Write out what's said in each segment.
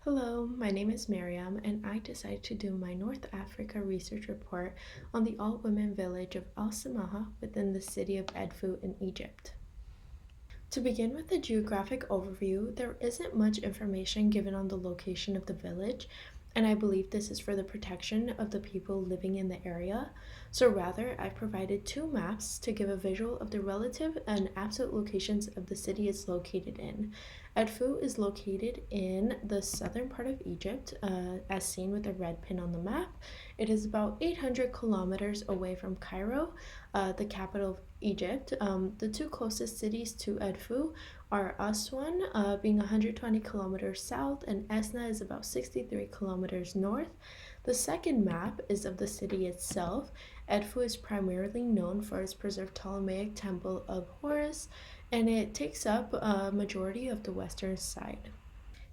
Hello, my name is Miriam, and I decided to do my North Africa research report on the all-women village of Al Samaha within the city of Edfu in Egypt. To begin with the geographic overview, there isn't much information given on the location of the village, and I believe this is for the protection of the people living in the area. So rather, I provided two maps to give a visual of the relative and absolute locations of the city it's located in. Edfu is located in the southern part of Egypt, as seen with the red pin on the map. It is about 800 kilometers away from Cairo, the capital of Egypt. The two closest cities to Edfu are Aswan, being 120 kilometers south, and Esna is about 63 kilometers north. The second map is of the city itself. Edfu is primarily known for its preserved Ptolemaic temple of Horus, and it takes up a majority of the western side.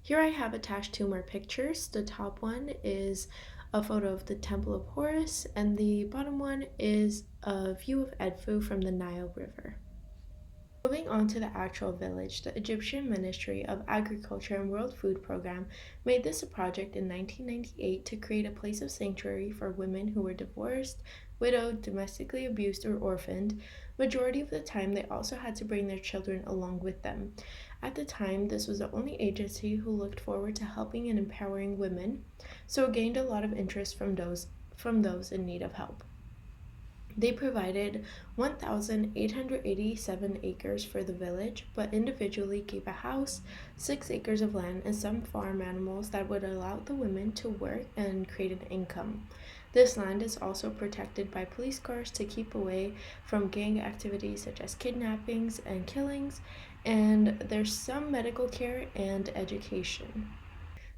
Here I have attached two more pictures. The top one is a photo of the Temple of Horus, and the bottom one is a view of Edfu from the Nile River. Moving on to the actual village, the Egyptian Ministry of Agriculture and World Food Program made this a project in 1998 to create a place of sanctuary for women who were divorced, widowed, domestically abused, or orphaned. Majority of the time, they also had to bring their children along with them. At the time, this was the only agency who looked forward to helping and empowering women, so it gained a lot of interest from those in need of help. They provided 1,887 acres for the village, but individually gave a house, 6 acres of land, and some farm animals that would allow the women to work and create an income. This land is also protected by police cars to keep away from gang activities such as kidnappings and killings, and there's some medical care and education.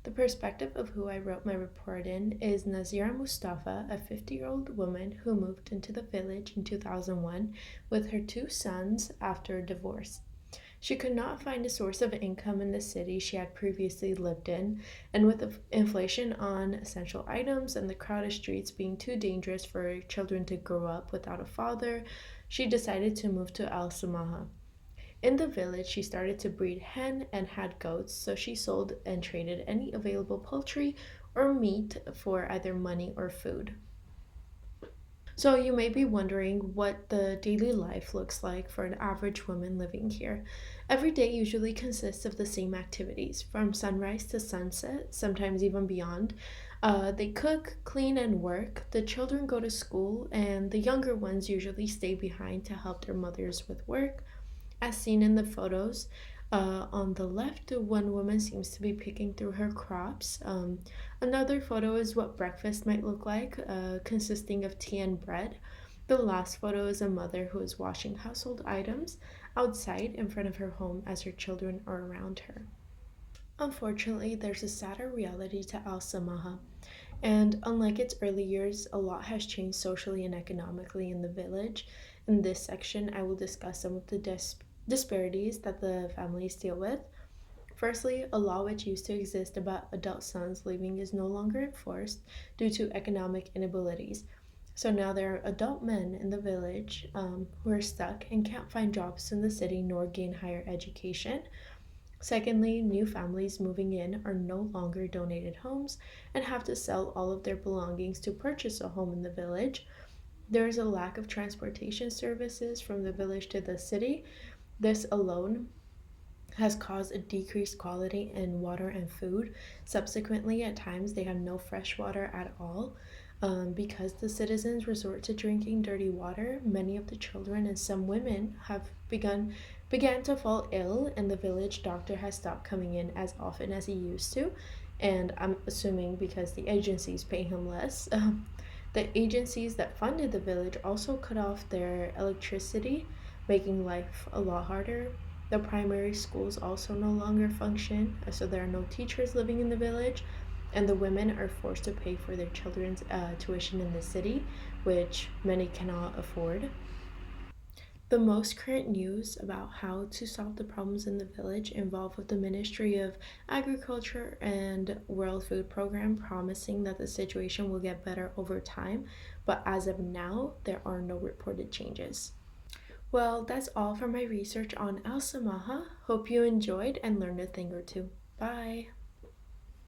The perspective of who I wrote my report in is Nazira Mustafa, a 50-year-old woman who moved into the village in 2001 with her two sons after a divorce. She could not find a source of income in the city she had previously lived in, and with the inflation on essential items and the crowded streets being too dangerous for children to grow up without a father, she decided to move to Al Samaha. In the village, she started to breed hen and had goats, so she sold and traded any available poultry or meat for either money or food. So you may be wondering what the daily life looks like for an average woman living here. Every day usually consists of the same activities, from sunrise to sunset, sometimes even beyond. They cook, clean, and work. The children go to school, and the younger ones usually stay behind to help their mothers with work. As seen in the photos, on the left, one woman seems to be picking through her crops. Another photo is what breakfast might look like, consisting of tea and bread. The last photo is a mother who is washing household items outside in front of her home as her children are around her. Unfortunately, there's a sadder reality to Al Samaha, and unlike its early years, a lot has changed socially and economically in the village. In this section, I will discuss some of the disparities that the families deal with. Firstly, a law which used to exist about adult sons leaving is no longer enforced due to economic inabilities. So now there are adult men in the village who are stuck and can't find jobs in the city nor gain higher education. Secondly, new families moving in are no longer donated homes and have to sell all of their belongings to purchase a home in the village. There is a lack of transportation services from the village to the city. This alone has caused a decreased quality in water and food. Subsequently, at times, they have no fresh water at all. Because the citizens resort to drinking dirty water, many of the children and some women have began to fall ill, and the village doctor has stopped coming in as often as he used to. And I'm assuming because the agencies pay him less. The agencies that funded the village also cut off their electricity, making life a lot harder. The primary schools also no longer function, so there are no teachers living in the village, and the women are forced to pay for their children's tuition in the city, which many cannot afford. The most current news about how to solve the problems in the village involve with the Ministry of Agriculture and World Food Program promising that the situation will get better over time, but as of now, there are no reported changes. Well, that's all for my research on Al Samaha. Hope you enjoyed and learned a thing or two. Bye!